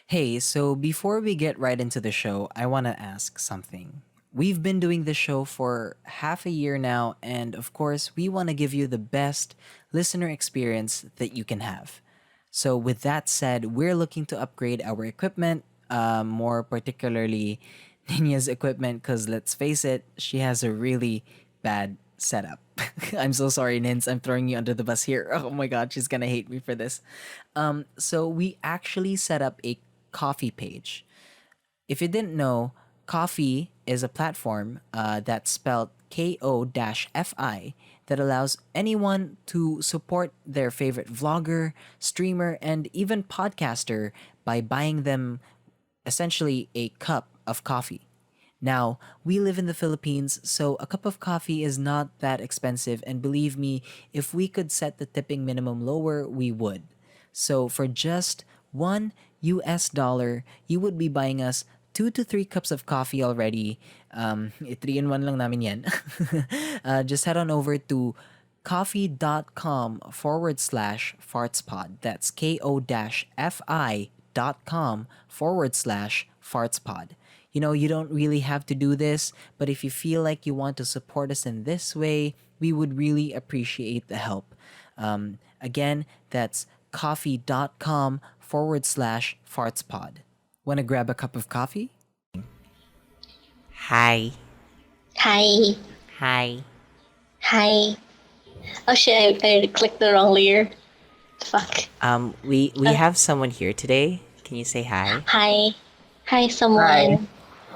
Hey, so before we get right into the show, I want to ask something. We've been doing this show for half a year now, and of course, we want to give you the best listener experience that you can have. So, with that said, we're looking to upgrade our equipment, more particularly Nina's equipment, because let's face it, she has a really bad setup. I'm so sorry, Nins. I'm throwing you under the bus here. Oh my god, she's gonna hate me for this. So we actually set up a coffee page. If you didn't know, Coffee is a platform that's spelled KO-FI that allows anyone to support their favorite vlogger, streamer, and even podcaster by buying them essentially a cup of coffee. Now, we live in the Philippines, so a cup of coffee is not that expensive, and believe me, if we could set the tipping minimum lower, we would. So, for just $1, you would be buying us 2 to 3 cups of coffee already. 3 in 1 lang namin yan. Just head on over to coffee.com/fartspod. That's ko-fi.com/fartspod. You don't really have to do this, but if you feel like you want to support us in this way, we would really appreciate the help. Again, that's coffee.com/fartspod. Want to grab a cup of coffee? Hi. Hi. Hi. Hi. Oh shit, I clicked the wrong layer. Fuck. We have someone here today. Can you say hi? Hi. Hi, someone.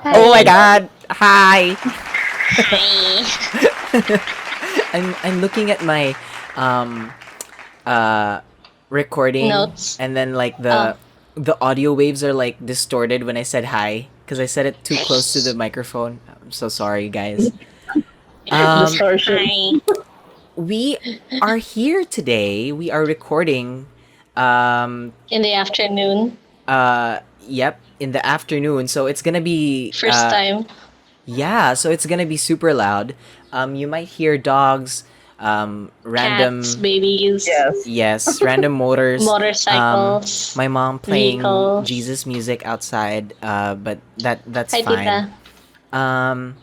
Hi. Oh my god. Hi. Hi. I'm looking at my recording Notes. and then like the audio waves are like distorted when I said hi because I said it too close to the microphone. I'm so sorry, guys. Hi. We are here today. We are recording In the afternoon. yep, in the afternoon. So it's going to be First time. yeah, so it's going to be super loud. You might hear dogs, random Cats, babies, yes, random motors, motorcycles, my mom playing vehicles. Jesus music outside, but that's Hi, fine. Tita.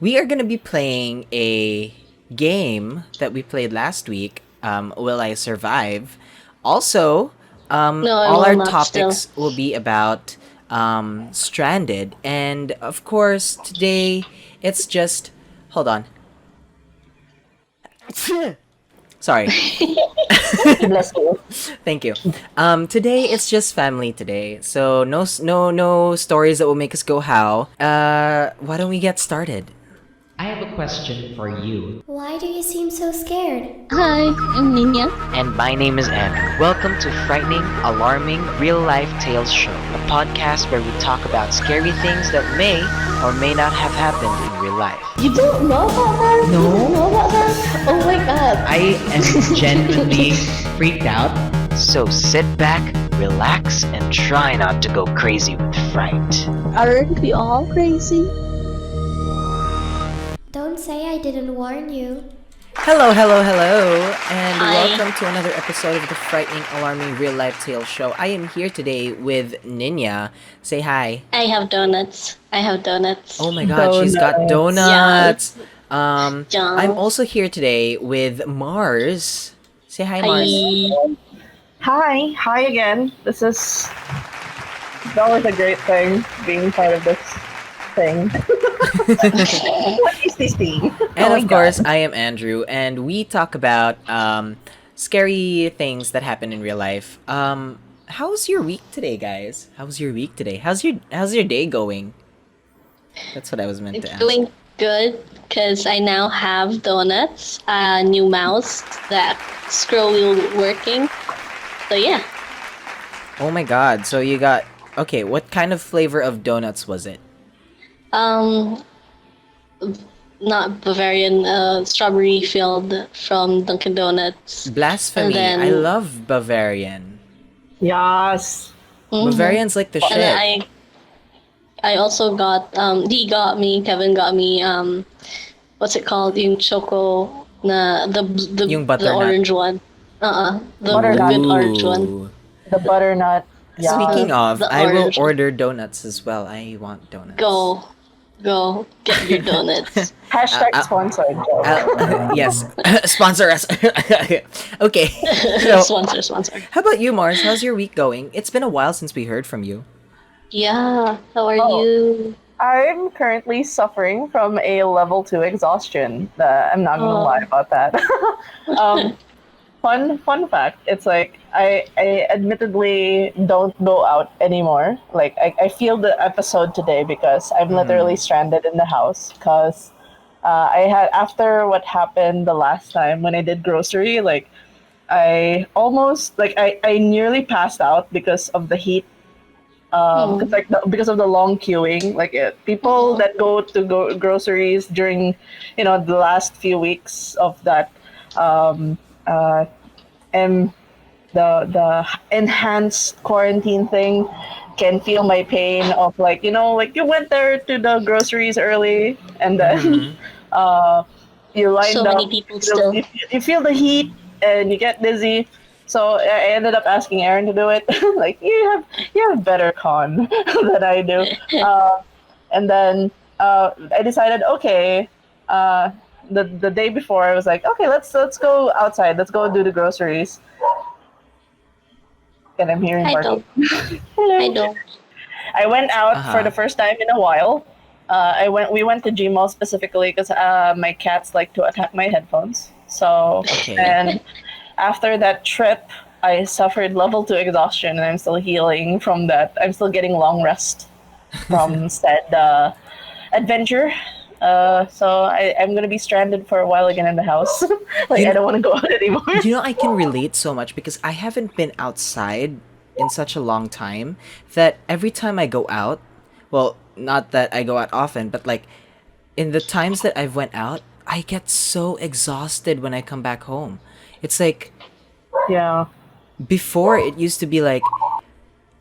We are gonna be playing a game that we played last week. Will I survive? Also, No, I all will our not topics will be about stranded, and of course today it's just hold on. Sorry. Bless you. Thank you. Today it's just family today, so no stories that will make us go how. Why don't we get started? I have a question for you. Why do you seem so scared? Hi, I'm Niña. And my name is Andrew. Welcome to Frightening, Alarming, Real Life Tales Show, a podcast where we talk about scary things that may or may not have happened in real life. You don't know about that? No. You don't know about that? Oh my god. I am genuinely freaked out. So sit back, relax, and try not to go crazy with fright. Aren't we all crazy? Don't say I didn't warn you. Hello, and Hi. welcome to another episode of the Frightening, Alarming, Real Life Tales Show. I am here today with Niña. Say hi. I have donuts. Oh my god, she's got donuts. Yum. I'm also here today with Mars. Say hi, Mars. Hi again. It's always a great thing being part of this thing. What is this thing? And Oh of my course, God. I am Andrew, and we talk about scary things that happen in real life. How's your week today, guys? How's your day going? That's what I was meant to It's ask. doing good because I now have donuts, a new mouse, that scroll wheel working. So yeah, Oh my god! So you got okay. What kind of flavor of donuts was it? um, not Bavarian, strawberry filled from Dunkin' Donuts. Blasphemy! And then- I love Bavarian. Yes. Mhm. Bavarian's like the And then shit. I also got Kevin got me what's it called? Yung choco na the Yung the butternut. orange one. The Butternut. good orange one. Ooh. The butternut. Yeah. Speaking of, The I will orange. order donuts as well. I want donuts. Go, get your donuts. Hashtag Uh, uh, sponsored, Joe. Yes, sponsor us. Okay, so Sponsor. how about you, Mars? How's your week going? It's been a while since we heard from you. Yeah, how are Oh. you? I'm currently suffering from a level 2 exhaustion. I'm not gonna lie about that. um, fun fact. It's like I admittedly don't go out anymore. Like I feel the episode today because I'm literally stranded in the house because I had after what happened the last time when I did grocery, like I almost like I nearly passed out because of the heat. Because because of the long queuing, like people that go to groceries during, the last few weeks of that, um, and the enhanced quarantine thing can feel my pain of like like you went there to the groceries early and then you lined So many up, people still. you feel the heat and you get dizzy. So I ended up asking Aaron to do it. Like you have better con than I do. And then I decided, okay, the day before I was like, okay, let's go outside. Let's go do the groceries. And I'm hearing I barking. don't. Hello. I don't. I went out Uh-huh. for the first time in a while. We went to Gmall specifically because my cats like to attack my headphones. So Okay. and after that trip, I suffered level 2 exhaustion, and I'm still healing from that. I'm still getting long rest from said adventure. So I'm gonna be stranded for a while again in the house. Like I don't want to go out anymore. You know, I can relate so much because I haven't been outside in such a long time that every time I go out, well, not that I go out often, but like in the times that I've went out, I get so exhausted when I come back home. It's like Yeah. before it used to be like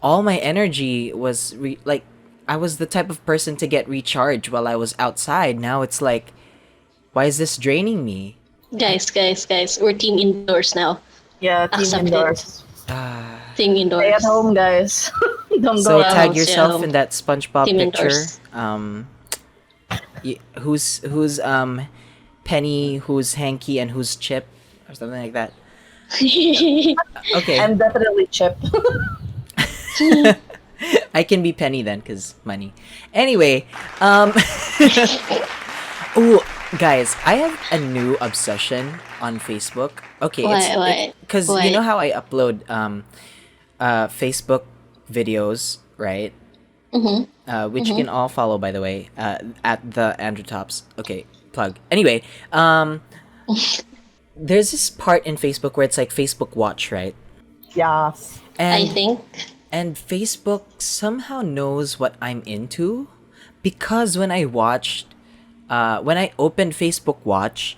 all my energy was like I was the type of person to get recharged while I was outside. Now it's like, why is this draining me? Guys, we're team indoors now. Yeah. Team Accept it. indoors. Team indoors. Stay at home, guys. Don't So go out. tag Stay yourself home. in that SpongeBob Team picture. indoors. Who's Penny, who's Hanky, and who's Chip, or something like that. Okay, I'm definitely Chip. I can be Penny then, cause money. Anyway, ooh, guys, I have a new obsession on Facebook. Okay, Why? Cause Why? you know how I upload Facebook videos, right? Which you can all follow, by the way, at the Andrew Tops. Okay, plug. Anyway, there's this part in Facebook where it's like Facebook Watch, right? Yes. And I think. and Facebook somehow knows what I'm into because when I opened Facebook Watch,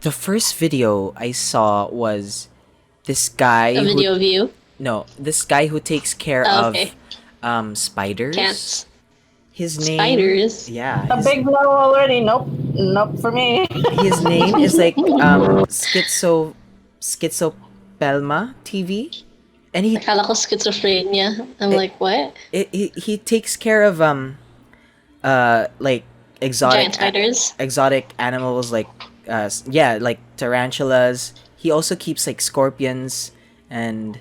the first video I saw was this guy A video of you. this guy who takes care Oh, okay. of spiders. Cats. His name Spiders. Yeah. A big no already. Nope for me. His name is like Schizopelma TV. And Akala ko schizophrenia. I'm like, what? he takes care of like Giant spiders? exotic animals like like tarantulas. He also keeps like scorpions and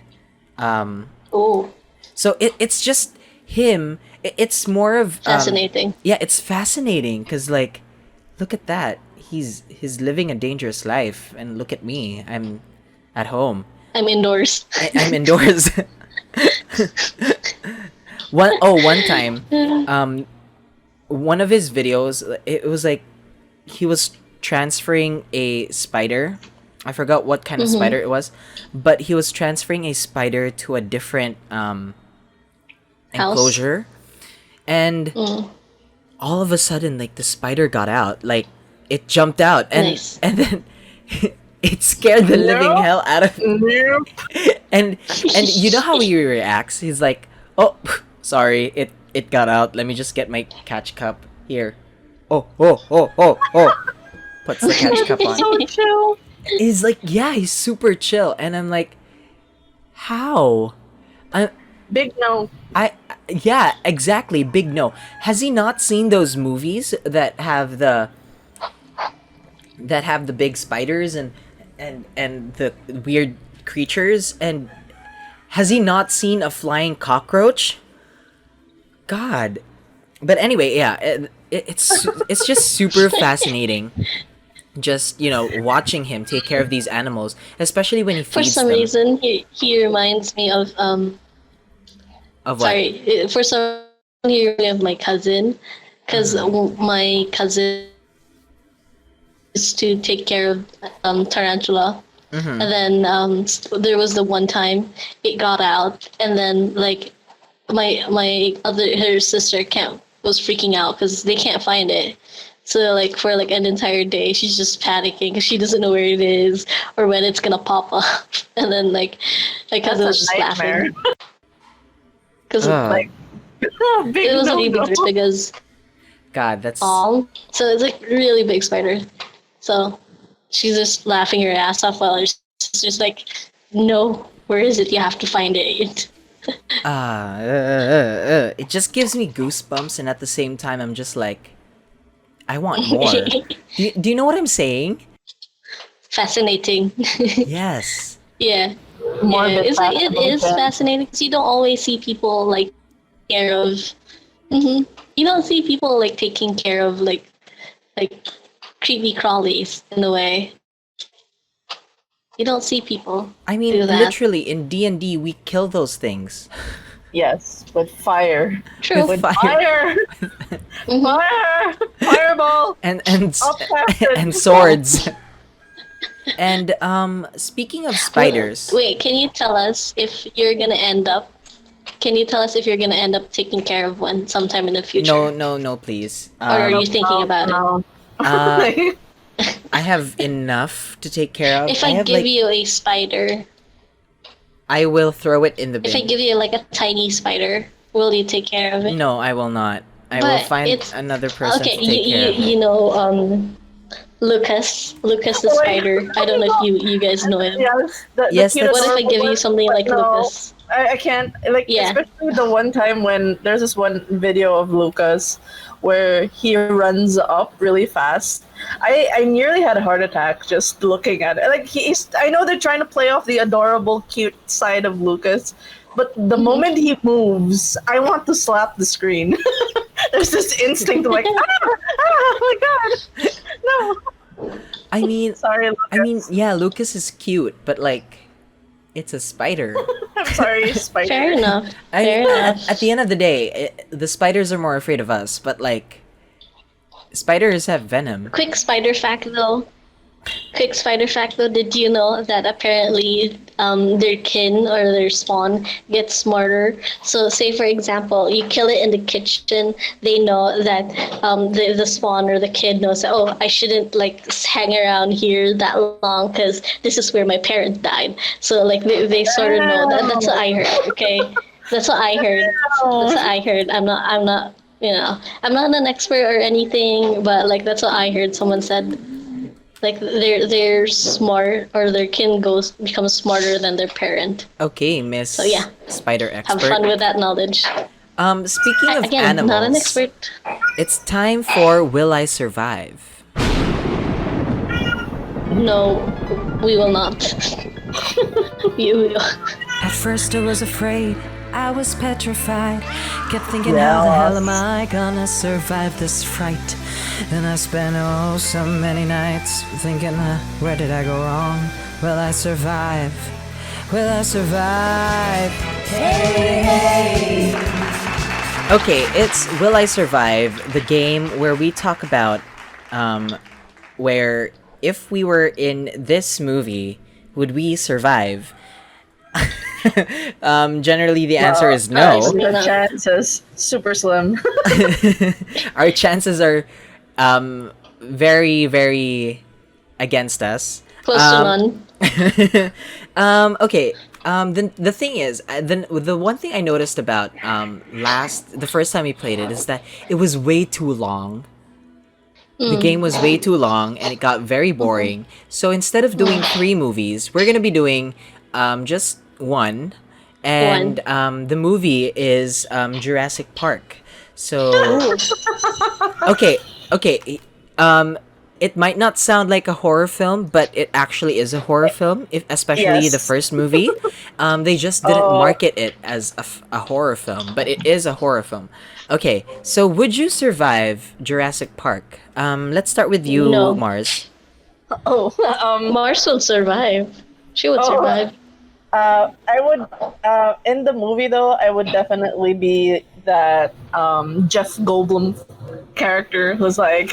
Oh, so it's just him. It's more of fascinating. yeah, it's fascinating because like look at that. He's living a dangerous life, and look at me. I'm at home. I'm indoors. I'm indoors. One time, one of his videos, it was like he was transferring a spider. I forgot what kind of spider it was, but he was transferring a spider to a different enclosure, and all of a sudden, like the spider got out, like it jumped out, and Nice. and then. It scared the living Nope. hell out of Nope. and you know how he reacts? He's like, "Oh, sorry, it got out. Let me just get my catch cup here." Oh. Puts the catch cup on. So chill. He's like, yeah, he's super chill, and I'm like, how? Big no. Yeah, exactly. Big no. Has he not seen those movies that have the big spiders and the weird creatures? And has he not seen a flying cockroach? God. But anyway, yeah, it's just super fascinating. Just watching him take care of these animals, especially when he For feeds some them. reason, he reminds me of Of what? For some reason, he reminds me of my cousin, because my cousin used to take care of tarantula. And then there was the one time it got out, and then like my her sister was freaking out because they can't find it. So like for like an entire day, she's just panicking because she doesn't know where it is or when it's gonna pop up. And then like my cousin was just laughing because Like, big it wasn't no even go. as big as God, that's all. So it's like really big spider. So she's just laughing her ass off while her sister's like, "No, where is it? You have to find it." it just gives me goosebumps, and at the same time, I'm just like, I want more. Do you know what I'm saying? Fascinating. Yes. Yeah. Morbid It's like it is fascination. fascinating because you don't always see people like care of. You don't see people like taking care of like creepy crawlies in a way. You don't see people I mean, do that. literally in D&D, we kill those things Yes, with fire. True. with With fire Fire! Fireball! and Outcasted. and swords. And speaking of spiders, Wait, can you tell us if you're gonna end up? Can you tell us if you're gonna end up taking care of one sometime in the future? no, please. Or are you thinking about it? No. I have enough to take care of. If I I have give like you a spider, I will throw it in the if I bin. give you like a tiny spider, will you take care of it? No, I will not. I will But find it's- another person Okay, to take care of it. you know Lucas the Oh, spider. I don't know if you guys know him. Yes, Yes, cute What if I adorable give you one, something but like no, Lucas? I can't. Like, Yeah. especially the one time when there's this one video of Lucas where he runs up really fast. I nearly had a heart attack just looking at it. Like, I know they're trying to play off the adorable, cute side of Lucas, but the moment he moves, I want to slap the screen. There's this instinct like, oh my god, no. I mean, Sorry, Lucas. yeah, Lucas is cute, but like, it's a spider. I'm sorry, Spider. Fair enough. I Fair mean, enough. at the end of the day, the spiders are more afraid of us, but like, spiders have venom. Quick spider fact though. Did you know that apparently their kin or their spawn gets smarter? So say for example, you kill it in the kitchen, they know that the spawn or the kid knows, oh, I shouldn't like hang around here that long because this is where my parent died. So like they sort of know that. That's what I heard, okay? That's what I heard. I'm not I'm not an expert or anything, but like that's what I heard someone said. Like they're smart, or their kin becomes smarter than their parent. Okay, Miss yeah. Spider Have Expert. fun with that knowledge. Speaking of Again, animals, not an expert. it's time for Will I Survive? No, we will not. you. At first I was afraid, I was petrified. Kept thinking, Yes. how the hell am I gonna survive this fright? And I spent so many nights thinking, where did I go wrong? Will I survive? Will I survive? Hey, hey. Okay, it's Will I Survive, the game where we talk about where if we were in this movie, would we survive? Generally, the answer is no. The chances super slim. Our chances are very, very against us. Close to none. Okay. The thing is, the one thing I noticed about the first time we played it is that it was way too long. The game was way too long and it got very boring. So instead of doing 3 movies, we're gonna be doing just one, and the movie is Jurassic Park. So okay. It might not sound like a horror film, but it actually is a horror film, especially the Yes. first movie. They just didn't market it as a horror film, but it is a horror film. Okay, so would you survive Jurassic Park? Let's start with you, No. Mars. Oh, Mars would survive. She would Oh. survive. I would, in the movie though, I would definitely be that Jeff Goldblum character who's like,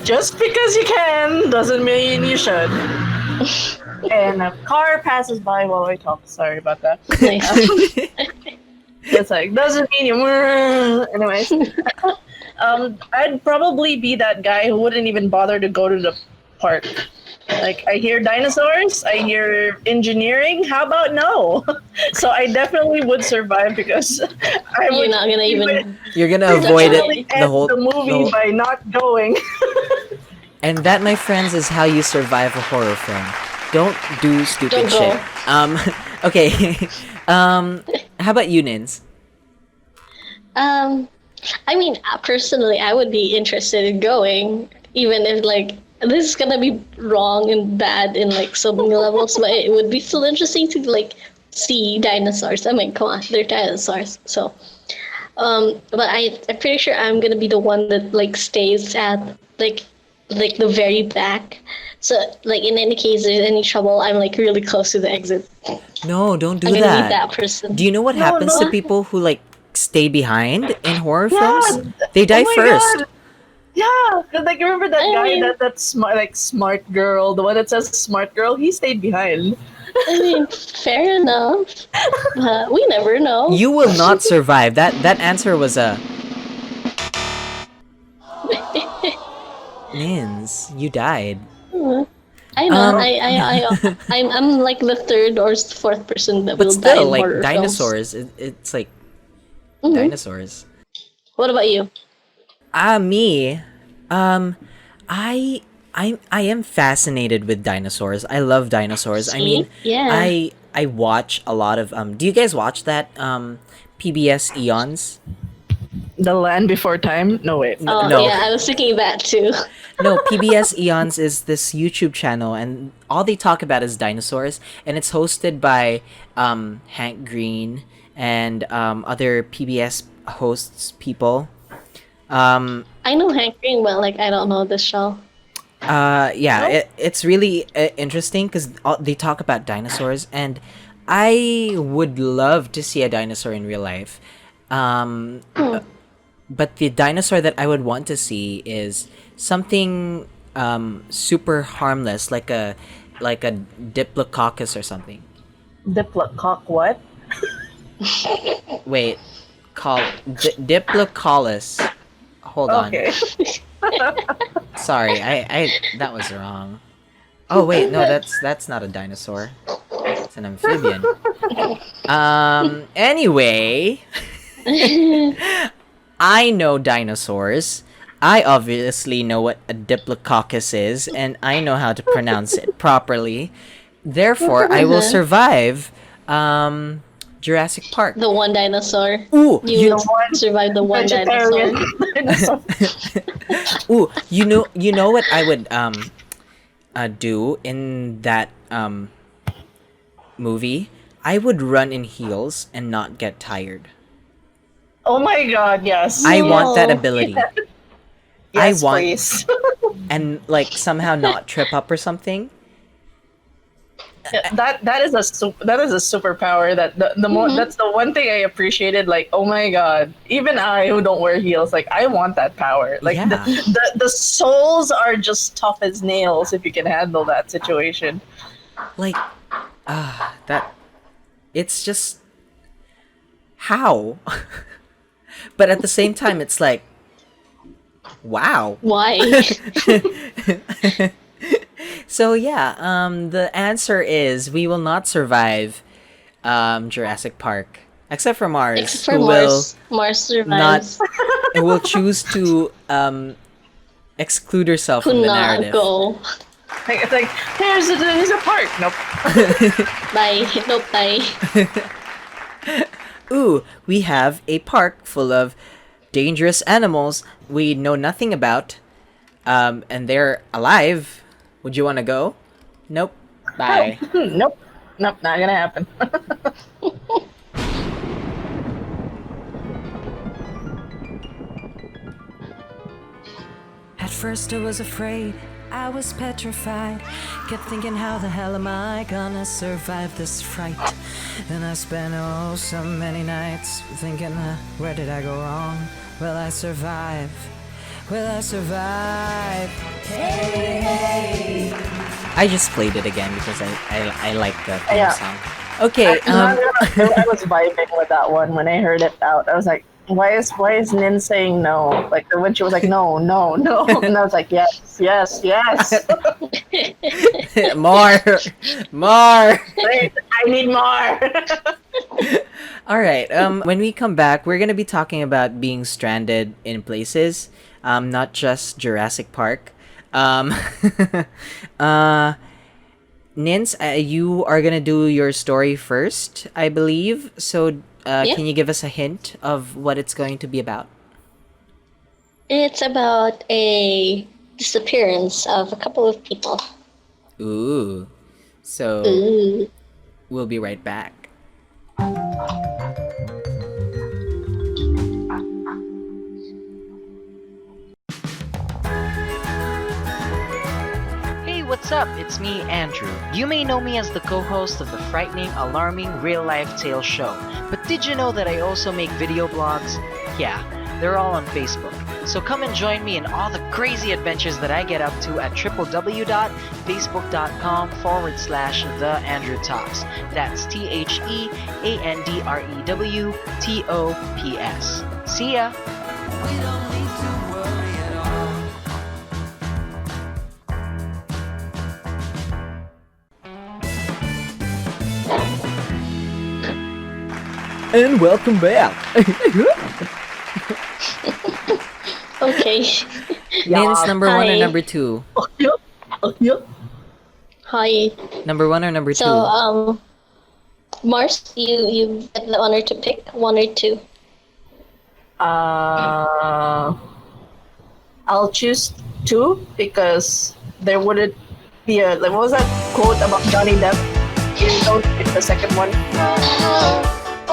just because you can doesn't mean you should. And a car passes by while I talk. Sorry about that. Nice. It's like, doesn't mean you. Anyways, I'd probably be that guy who wouldn't even bother to go to the park. Like, I hear dinosaurs, I hear engineering. How about no? So I definitely would survive because I You're would not gonna even. You're gonna avoid definitely it the end whole the movie by not going. And that, my friends, is how you survive a horror film. Don't do stupid Don't go. shit. Okay. How about you, Nins? I mean, personally, I would be interested in going, even if like this is gonna be wrong and bad in like so many levels, but it would be still interesting to like see dinosaurs. I mean, come on, they're dinosaurs. So, but I'm pretty sure I'm gonna be the one that like stays at like the very back. So like in any case, there's any trouble, I'm like really close to the exit. No, don't do I'm gonna that. be that person. Do you know what happens no. to people who like stay behind in horror Yeah. films? They die Oh my first. God. Yeah, like remember that I guy mean- that smart girl, the one that says smart girl, he stayed behind. I mean, fair enough. We never know. You will not survive. That answer was a Nins. You died. I know. I'm like the third or fourth person that But will die still, in like horror films. dinosaurs. It's like Mhm. dinosaurs. What about you? Me. I am fascinated with dinosaurs. I love dinosaurs. I mean, Yeah. I watch a lot of do you guys watch that PBS Eons? The Land Before Time? No, wait. Oh no. yeah, I was thinking that too. No, PBS Eons is this YouTube channel, and all they talk about is dinosaurs, and it's hosted by Hank Green and other PBS hosts people. I know Hank Green, but like I don't know this show. Yeah, it's really interesting because they talk about dinosaurs, and I would love to see a dinosaur in real life. But the dinosaur that I would want to see is something super harmless, like a Diplococcus or something. Diplocock what? Wait, Diplococcus. Hold on. Okay. Sorry, I that was wrong. Oh wait, no, that's not a dinosaur. It's an amphibian. Anyway, I know dinosaurs. I obviously know what a Diplococcus is, and I know how to pronounce it properly. Therefore, I will survive Jurassic Park. The one dinosaur. Ooh, You know would what? survive the one Vegetarian dinosaur. dinosaur. ooh, you know what I would do in that movie? I would run in heels and not get tired. Oh my god, yes. I want that No. ability. Yes, I want please. and like somehow not trip up or something. that is a superpower that the more that's the one thing I appreciated. Like, oh my god, even I who don't wear heels, like I want that power. Like Yeah. the soles are just tough as nails if you can handle that situation. Like that it's just how? But at the same time it's like wow. Why? So yeah, the answer is we will not survive Jurassic Park, except for Mars, Except for who Mars. Mars survives. who will choose to exclude herself Who from the not narrative. go. Like, it's like here's a park. Nope. Bye. Nope, bye. Ooh, we have a park full of dangerous animals we know nothing about, and they're alive. Would you want to go? Nope. Bye. Nope. Nope, not gonna happen. At first I was afraid, I was petrified. Kept thinking, how the hell am I gonna survive this fright? Then I spent so many nights thinking, where did I go wrong? Will I survive? Will I survive? Hey, hey. I just played it again because I like the theme song. Okay. I was vibing with that one when I heard it out. I was like, why is Nin saying no? Like when she was like, no, no, no, and I was like, yes, yes, yes. more. Wait, I need more. All right. When we come back, we're gonna be talking about being stranded in places, not just Jurassic Park. Nins, you are gonna do your story first, I believe. So, can you give us a hint of what it's going to be about? It's about a disappearance of a couple of people. Ooh. So, Ooh. we'll be right back. Hey, what's up? It's me, Andrew. You may know me as the co-host of the frightening, alarming, real-life tales show. But did you know that I also make video blogs? Yeah, they're all on Facebook. So come and join me in all the crazy adventures that I get up to at www.facebook.com/The Andrew Talks. That's TheAndrewTops. See ya! And welcome back. Okay. Nins, number one or Hi. number two? Hi. Number one or number two? So, Mars, you get the honor to pick one or two. I'll choose two because there wouldn't be a like what was that quote about Johnny Depp? You don't pick the second one.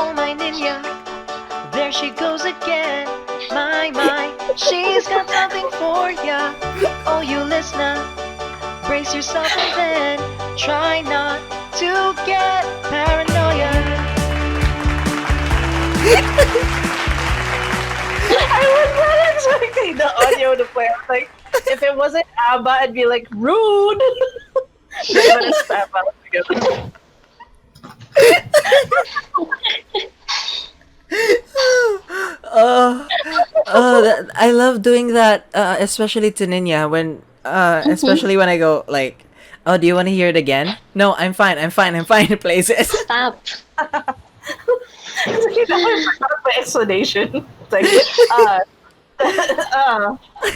Oh my Niña, there she goes again. My, she's got something for ya. Oh, you listener, brace yourself and then try not to get paranoia. I was not expecting the audio to play. I was like, if it wasn't ABBA, I'd be like, rude. Then it's ABBA together. I love doing that, especially to Ninya when, especially when I go like, oh, do you want to hear it again? No, I'm fine. Places. Stop. It's like, you know, I forgot my explanation. It's like,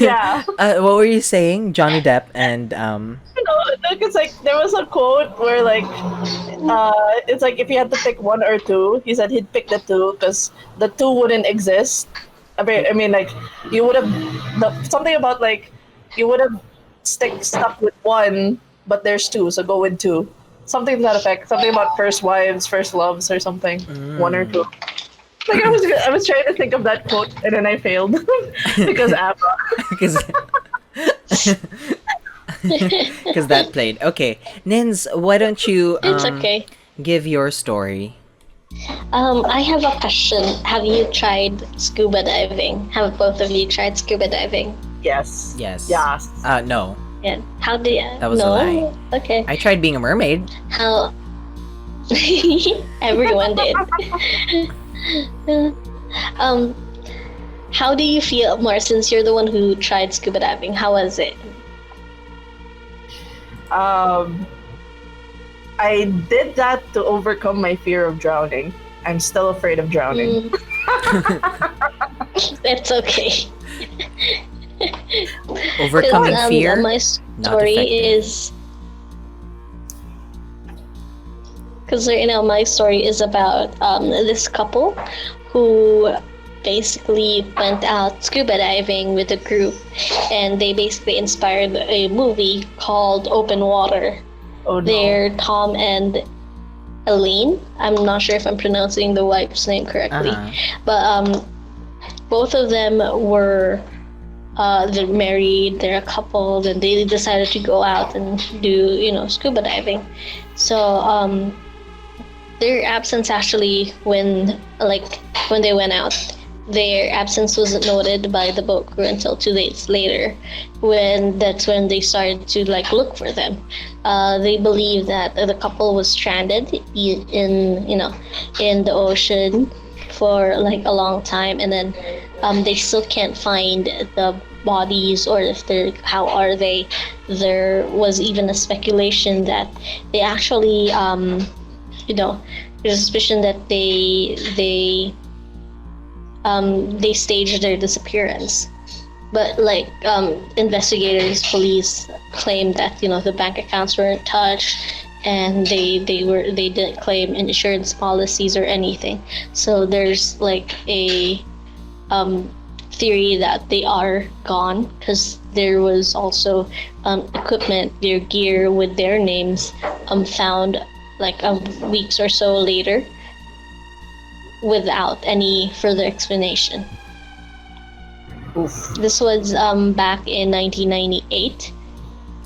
yeah. What were you saying, Johnny Depp and You know, it's like there was a quote where like, it's like if you had to pick one or two, he said he'd pick the two because the two wouldn't exist. I mean, like you would have something about like you would have stuck with one, but there's two, so go with two. Something to that effect. Something about first wives, first loves, or something. One or two. Like I was trying to think of that quote and then I failed because ABBA. Because that played. Okay, Nins, why don't you It's okay. give your story? I have a question. Have you tried scuba diving? Have both of you tried scuba diving? Yes. Yes. Yes. No. Yeah. How did you? That was a no? lie. Okay. I tried being a mermaid. How? Everyone did. How do you feel, Mar, since you're the one who tried scuba diving? How was it? I did that to overcome my fear of drowning. I'm still afraid of drowning. It's okay. Overcoming fear. My Not story effective. is because my story is about this couple who basically went out scuba diving with a group, and they basically inspired a movie called Open Water. Oh no. They're Tom and Eileen. I'm not sure if I'm pronouncing the wife's name correctly, but both of them were they're married. They're a couple. Then they decided to go out and do scuba diving. So their absence actually when they went out, their absence wasn't noted by the boat crew until 2 days later, that's when they started to look for them. They believe that the couple was stranded in the ocean for a long time, and then they still can't find the bodies, or if how are they. There was even a speculation that they actually there's a suspicion that they staged their disappearance. But investigators, police claimed that the bank accounts weren't touched, and they didn't claim insurance policies or anything. So there's a theory that they are gone, because there was also equipment, their gear with their names found weeks or so later without any further explanation. Oof. This was back in 1998.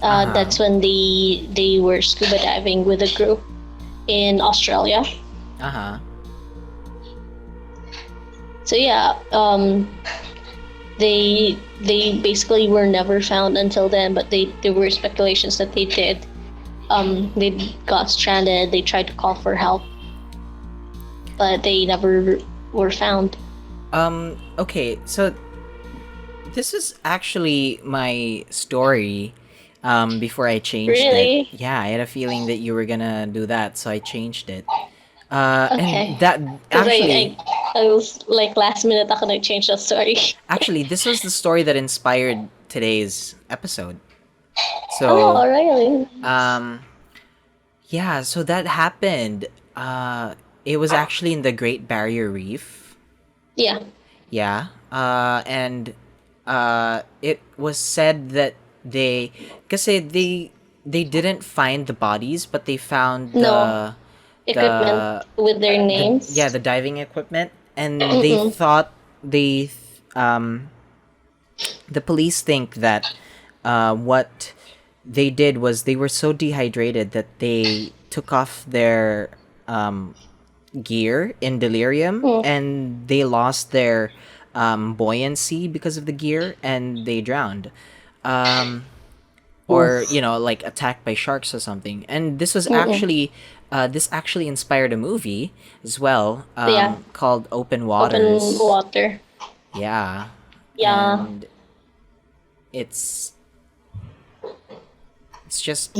That's when they were scuba diving with a group in Australia. So yeah, they basically were never found until then, but there were speculations that they did. They got stranded. They tried to call for help, but they never were found. Okay, so this is actually my story before I changed Really? it. Yeah, I had a feeling that you were gonna do that, so I changed it. Okay. And that Because actually, I was last minute ako nag-change the story. actually, this was the story that inspired today's episode. So, Oh, really? yeah, so that happened. It was actually in the Great Barrier Reef. Yeah. Yeah. And it was said that they didn't find the bodies, but they found No. Equipment with their names. the diving equipment, and they thought the police think that what they did was they were so dehydrated that they took off their gear in delirium, and they lost their buoyancy because of the gear, and they drowned. Or attacked by sharks or something. And this was actually this actually inspired a movie as well, Yeah. called Open Waters. Open water. Yeah. Yeah. And it's just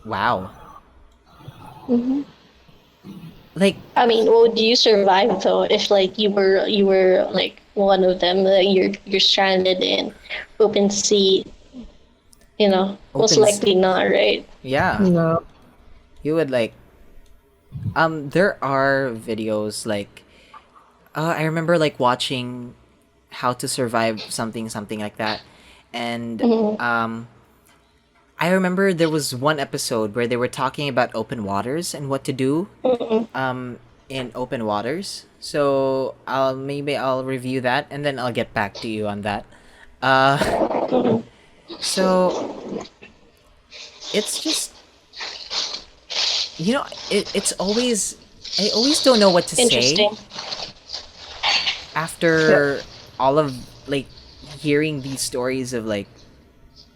wow. I mean, would you survive though if you were one of them? You're stranded in open sea. Most Open likely not, right? Yeah. No. You would there are videos I remember watching how to survive something like that, and I remember there was one episode where they were talking about open waters and what to do in open waters. So I'll review that, and then I'll get back to you on that. So it's just it's always, I always don't know what to say Interesting. after all of hearing these stories of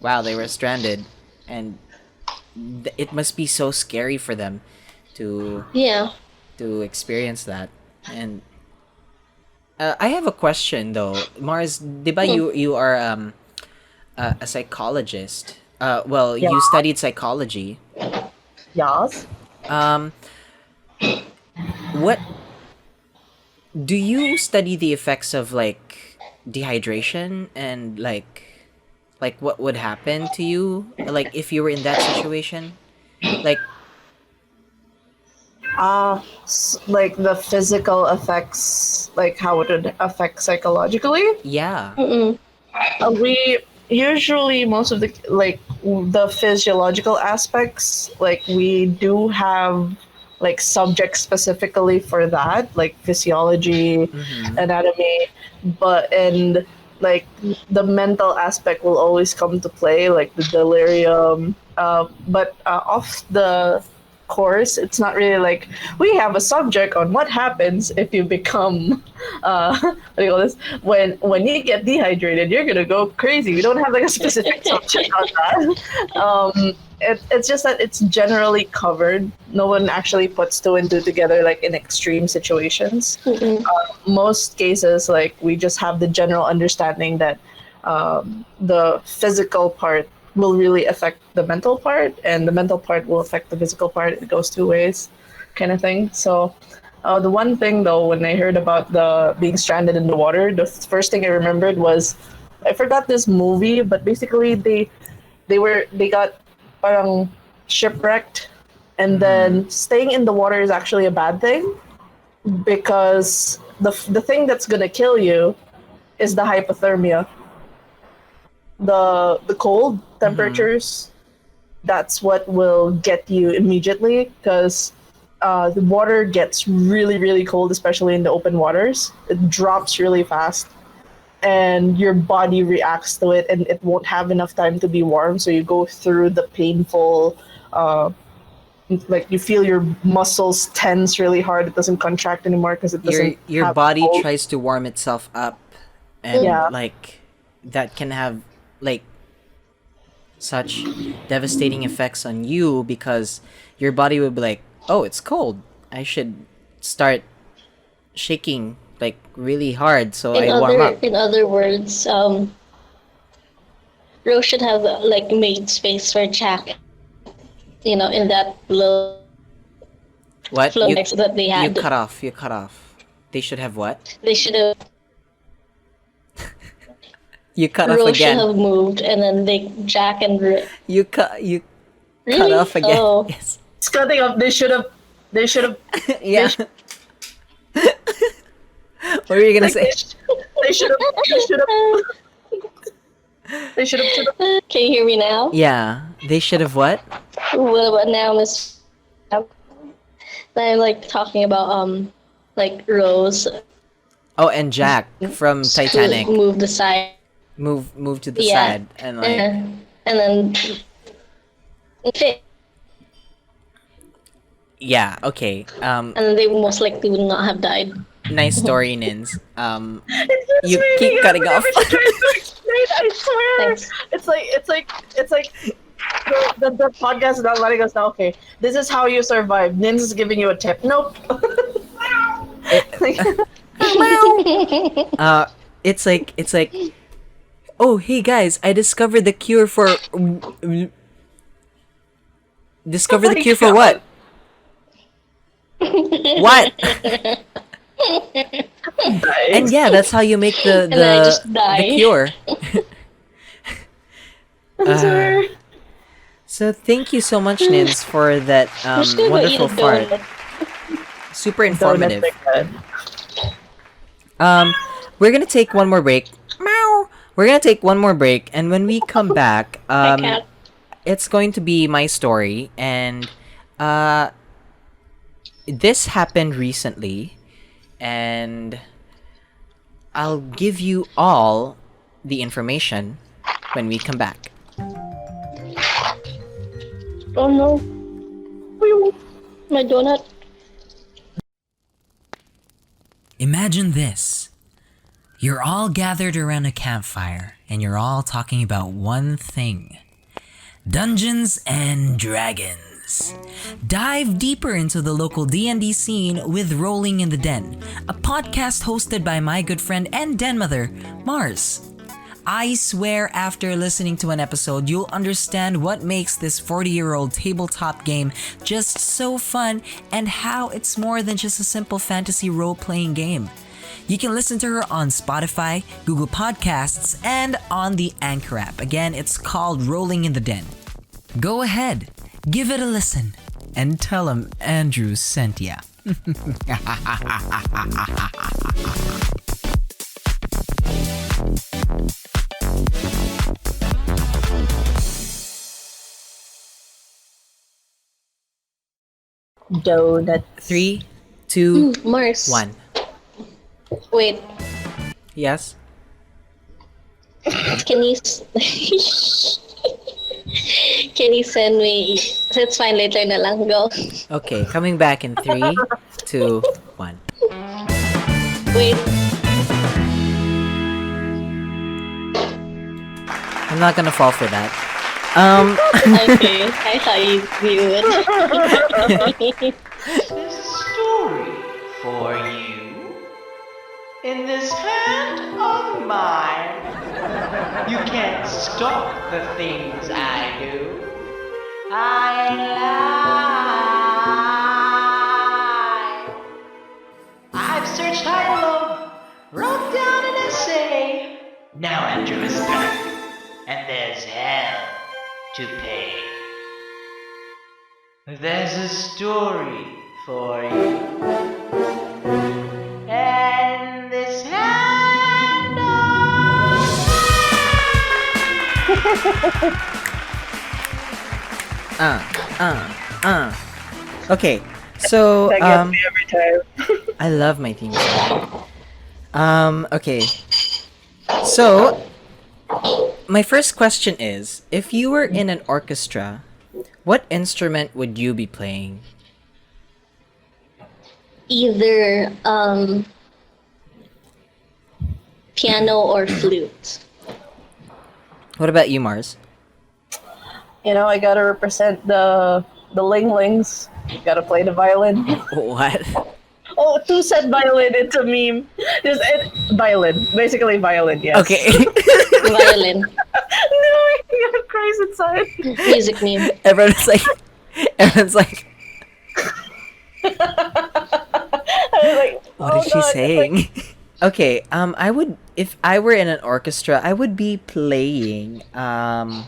wow, they were stranded, and it must be so scary for them to Yeah. experience that. And I have a question though, Mars. Diba you are a psychologist? Well, you studied psychology. Yes. What do you study the effects of dehydration, and what would happen to you if you were in that situation? Like the physical effects, like how it would affect psychologically. Yeah. Mm-mm. We usually most of the physiological aspects, like we do have like subjects specifically for that, like physiology, Mm-hmm. anatomy, but and like the mental aspect will always come to play, like the delirium. But off the course, it's not really like we have a subject on what happens if you become what do you call this, when you get dehydrated, you're gonna go crazy. We don't have like a specific subject on that. It's just that it's generally covered. No one actually puts two and two together like in extreme situations. Mm-mm. Most cases, like we just have the general understanding that the physical part will really affect the mental part, and the mental part will affect the physical part. It goes two ways, kind of thing. So, the one thing though, when I heard about the being stranded in the water, the first thing I remembered was I forgot this movie, but basically they got parang shipwrecked, and then staying in the water is actually a bad thing because the thing that's gonna kill you is the hypothermia, the cold temperatures. That's what will get you immediately because the water gets really really cold, especially in the open waters. It drops really fast and your body reacts to it, and it won't have enough time to be warm, so you go through the painful like you feel your muscles tense really hard. It doesn't contract anymore because it doesn't Your have body cold. tries to warm itself up, and Yeah. like that can have like such devastating effects on you because your body will be like, oh, it's cold, I should start shaking like really hard so I warm up. In other words, Rose should have like made space for Jack. In that little What? flow next that they You had. cut off. You cut off. They should have what? They should have. You cut off Rose should again. have moved, and then Jack and You cut really? off again. Oh. Yes. It's cutting up. They should have. Yeah. What were you gonna say? They should have. They should have. Can you hear me now? Yeah. They should have what? What about now, Miss? I'm like talking about like Rose Oh, and Jack from Titanic. to move the side. Move to the Yeah. side and like And then fit, yeah, okay. and then they most likely would not have died. Nice story, Nins. It's You really keep cutting good. off. I'm trying to explain, I swear. Thanks. It's like the podcast is not letting us know. Okay, this is how you survive. Nins is giving you a tip. Nope. It's like oh, hey guys, I discovered the cure for discover the cure for what? What? And yeah, that's how you make the And I just die. the cure. I swear. So thank you so much, Nins, for that I'm just gonna go eat a wonderful fart. donut. Super informative. Donuts are good. We're gonna take one more break. Meow. We're gonna take one more break, and when we come back, cat. it's going to be my story, and this happened recently, and I'll give you all the information when we come back. Oh no. My donut. Imagine this. You're all gathered around a campfire, and you're all talking about one thing. Dungeons and Dragons. Dive deeper into the local D&D scene with Rolling in the Den, a podcast hosted by my good friend and den mother, Mars. I swear after listening to an episode, you'll understand what makes this 40-year-old tabletop game just so fun and how it's more than just a simple fantasy role-playing game. You can listen to her on Spotify, Google Podcasts, and on the Anchor app. Again, it's called Rolling in the Den. Go ahead, give it a listen, and tell him Andrew sent ya. Donut. 3, 2, Mars. 1. Wait, Yes? can you can you send me? It's fine, later na lang. Go. Okay, coming back in 3, 2, 1. Wait. I'm not gonna fall for that. Okay, I thought you would. There's a story for you. In this hand of mine, you can't stop the things I do. I lie. I've searched high and low, wrote down an essay. Now Andrew is back, and there's hell to pay. There's a story for you. And this hand Okay, so That gets me every time. I love my theme song. Okay. So my first question is, if you were in an orchestra, what instrument would you be playing? Either piano or flute. What about you, Mars? You know, I gotta represent the Linglings. Gotta play the violin. What? Oh, two said violin. It's a meme. Violin. Basically violin, yes. Okay. Violin. No, I got cries inside. Music meme. everyone's like, I was like, what oh is she God, it's saying? Okay, I would, if I were in an orchestra, I would be playing, the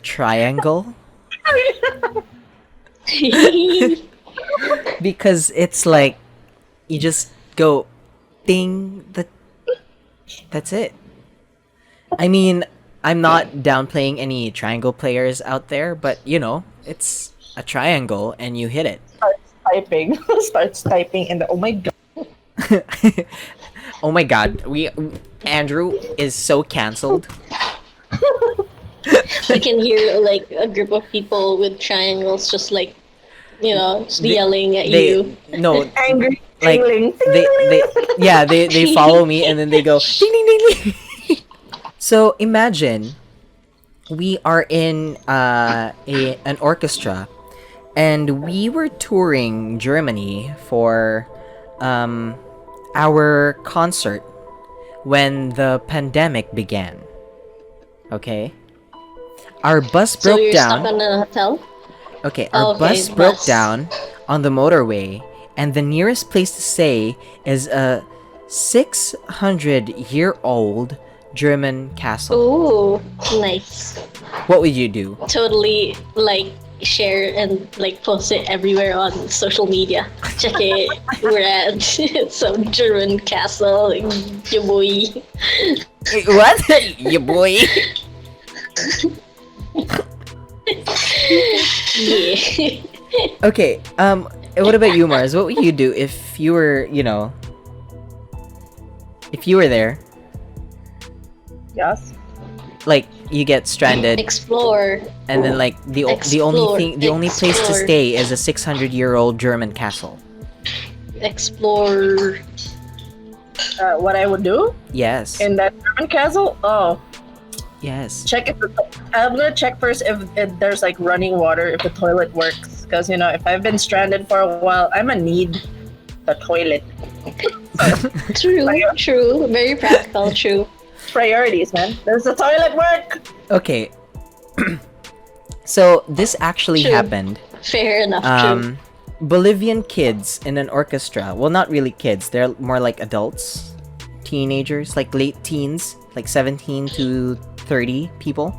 triangle. Because it's like, you just go, ding, that's it. I mean, I'm not downplaying any triangle players out there, but, you know, it's a triangle and you hit it. typing. Starts typing and oh my God. Oh my God, Andrew is so canceled. I can hear like a group of people with triangles just like, you know, just yelling at you. No, Angry. like Tingling. they follow me and then they go ding ding ding ding. So imagine we are in an orchestra and we were touring Germany for our concert when the pandemic began. Okay, our bus So broke you're down. stuck in a hotel? Okay, our bus broke down on the motorway, and the nearest place to stay is a 600-year-old German castle. Ooh, nice. What would you do? Totally like share and like post it everywhere on social media. Check it. We're at some German castle. Your boy. What? You boy. Yeah. Okay, what about you, Mars? What would you do if you were, you know, if you were there? Yes. Like, you get stranded, Explore. and then like the only place to Explore. stay is a 600-year-old German castle. Explore. What I would do Yes. in that German castle? Oh, Yes. check if I'm gonna check first if there's like running water, if the toilet works. Because you know, if I've been stranded for a while, I'm gonna need the toilet. True. True. Very practical. True. Priorities, man. Does the toilet work? Okay. So this actually True. happened. Fair enough. True. Bolivian kids in an orchestra. Well, not really kids. They're more like adults, teenagers, like late teens, like 17 to 30 people.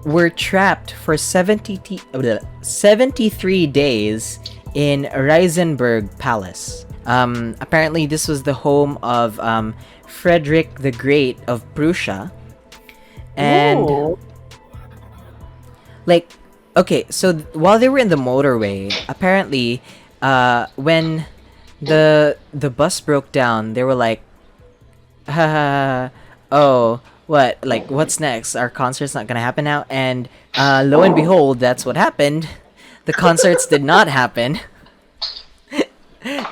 were trapped for 73 days in Reisenberg Palace. Apparently, this was the home of Frederick the Great of Prussia. And, Ooh. like, okay, so while they were in the motorway, apparently, when the bus broke down, they were like, oh, what? Like, what's next? Our concert's not gonna happen now? And lo and behold, that's what happened. The concerts did not happen.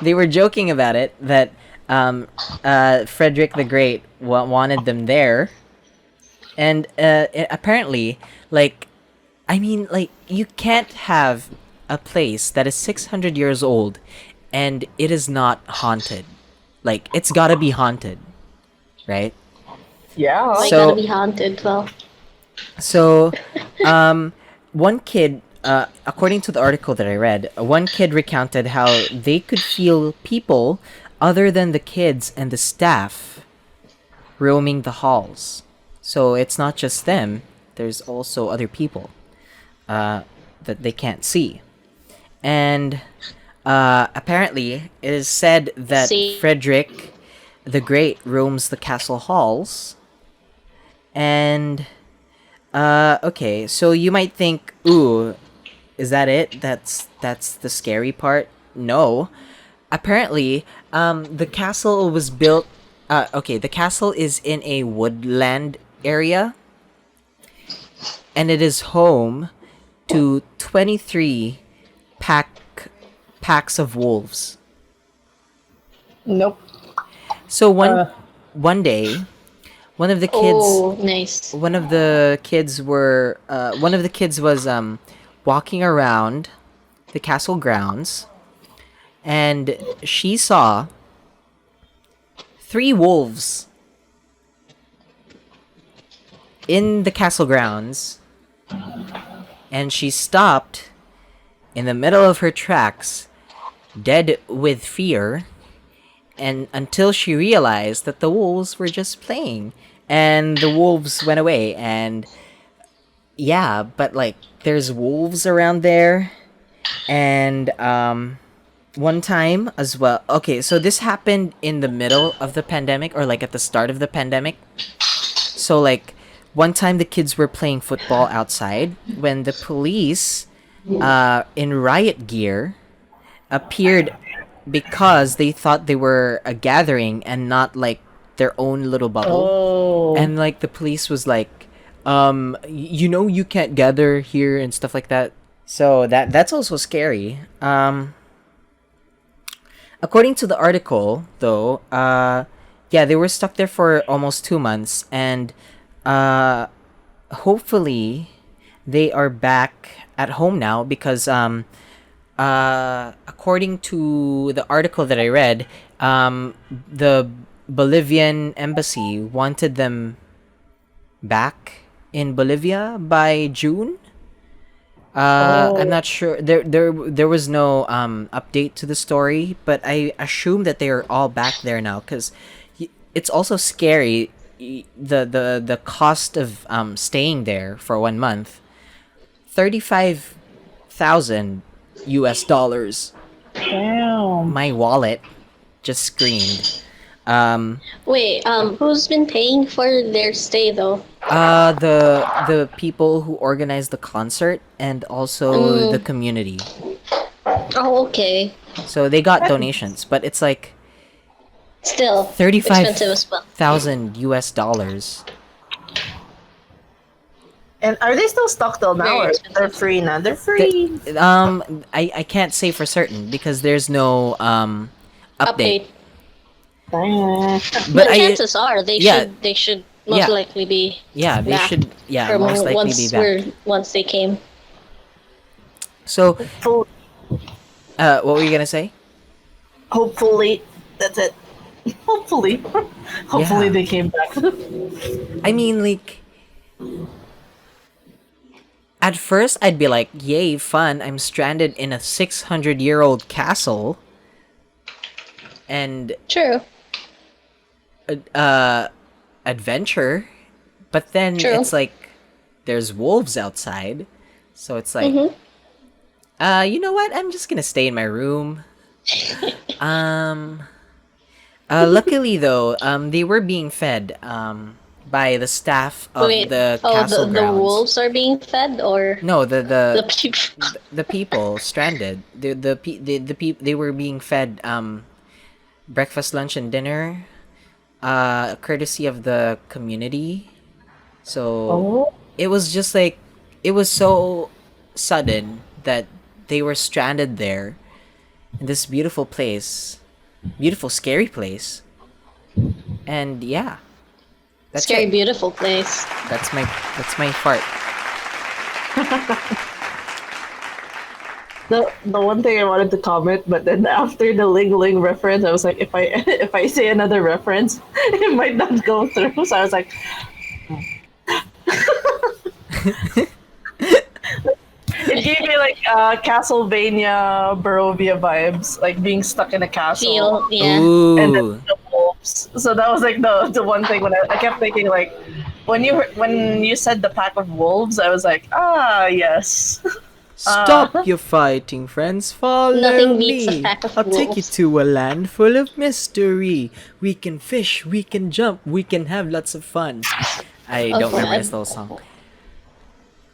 They were joking about it, that Frederick the Great wanted them there. And apparently, like, I mean, like, you can't have a place that is 600 years old and it is not haunted. Like, it's gotta be haunted, right? Yeah. Why So- gotta be haunted? Well, So, one kid, according to the article that I read, one kid recounted how they could feel people other than the kids and the staff roaming the halls. So it's not just them, there's also other people that they can't see. And apparently, it is said that See? Frederick the Great roams the castle halls. And okay, so you might think, ooh, is that it? That's the scary part? No. Apparently, the castle was built. Okay, the castle is in a woodland area, and it is home to 23 packs of wolves. Nope. So one day, one of the kids. oh, nice. One of the kids was walking around the castle grounds, and she saw 3 wolves in the castle grounds, and she stopped in the middle of her tracks, dead with fear, and until she realized that the wolves were just playing. And the wolves went away, and yeah, but like, there's wolves around there. And one time as well. Okay, so this happened in the middle of the pandemic, or like at the start of the pandemic. So like, one time the kids were playing football outside when the police in riot gear appeared, because they thought they were a gathering and not like their own little bubble. Oh. And like, the police was like, you know, you can't gather here and stuff like that. So that's also scary. According to the article, though, yeah, they were stuck there for almost 2 months, and hopefully they are back at home now, because according to the article that I read, the Bolivian embassy wanted them back in Bolivia by June. I'm not sure. There was no update to the story, but I assume that they are all back there now, because it's also scary. The cost of staying there for 1 month, $35,000. Damn. My wallet just screamed. Wait, who's been paying for their stay though? The people who organized the concert, and also the community. Oh, okay. So they got donations, but it's like Still expensive as well. $35,000. And are they still stuck till now, Very or expensive. they're free now? They're free. I can't say for certain, because there's no update. Dang. But But chances are they yeah. should most Yeah. likely be Yeah, they back should. Yeah, from most likely be back. once they came. So, Hopefully, what were you gonna say? hopefully, that's it. Hopefully, hopefully Yeah. they came back. I mean, like, at first I'd be like, "Yay, fun! I'm stranded in a 600-year-old castle." And True. adventure, but then True. it's like, there's wolves outside. So it's like, you know what? I'm just gonna stay in my room. Um, Luckily though, they were being fed by the staff of Wait, the oh, castle the grounds. wolves are being fed, or No, the people? the people stranded. They were being fed breakfast, lunch, and dinner, courtesy of the community. So Oh, it was just like it was so sudden that they were stranded there in this beautiful place, beautiful scary place, and yeah, that's Scary, it. beautiful place. That's my fart. the one thing I wanted to comment, but then after the Ling Ling reference, I was like, if I if I say another reference, it might not go through. So I was like, it gave me like Castlevania Barovia vibes, like being stuck in a castle. Feel, yeah. And then Ooh. the wolves. So that was like the one thing when I kept thinking like when you said the pack of wolves, I was like, ah, yes. Stop your fighting, friends. Follow Nothing beats a me. pack of I'll take you wolves. to a land full of mystery. We can fish, we can jump, we can have lots of fun. I don't remember this little song.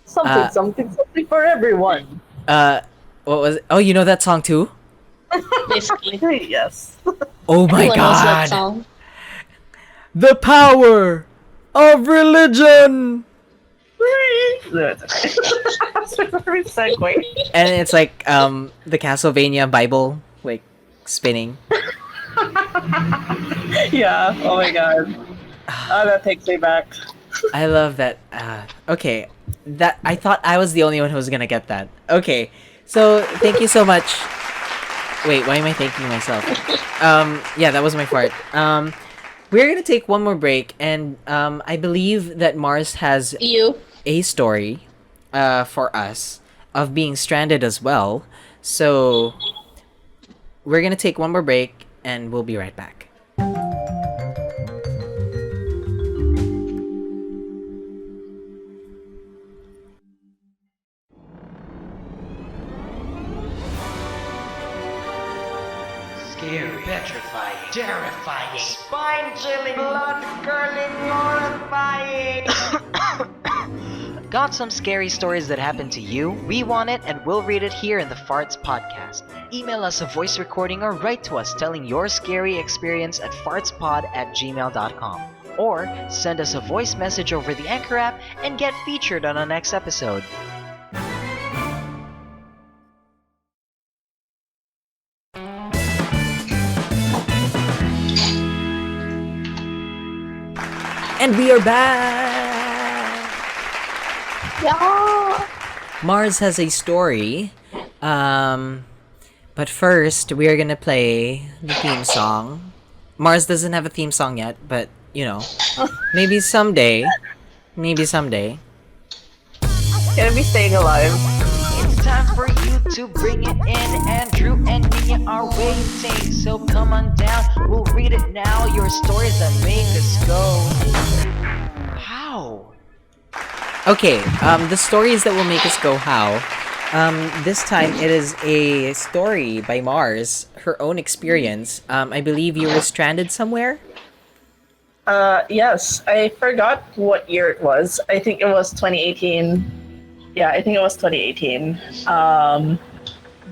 Something, something for everyone. What was it? Oh, you know that song too? Basically, Yes. Oh my everyone knows that god. song. The power of religion. Segue. And it's like the Castlevania Bible like spinning. Yeah. Oh my god. Oh, that takes me back. I love that. Okay, that I thought I was the only one who was gonna get that. Okay, so thank you so much. Wait, why am I thanking myself? Yeah, that was my fart. We're gonna take one more break, and I believe that Mars has You. a story, for us of being stranded as well. So we're gonna take one more break, and we'll be right back. Scary, petrifying, terrifying, spine-chilling, blood-curdling, horrifying. Got some scary stories that happened to you? We want it and we'll read it here in the Farts podcast. Email us a voice recording or write to us telling your scary experience at fartspod@gmail.com. Or send us a voice message over the Anchor app and get featured on our next episode. And we are back. Yeah. Mars has a story. But first we are gonna play the theme song. Mars doesn't have a theme song yet, but you know, maybe someday. Maybe someday. Gonna be staying alive. It's time for you to bring it in. Andrew and Niña are waiting, so come on down. We'll read it now. Your stories that make us go. How? Okay, the stories that will make us go how. This time it is a story by Mars, her own experience. I believe you were stranded somewhere. Yes, I forgot what year it was. I think it was 2018. Yeah, I think it was 2018.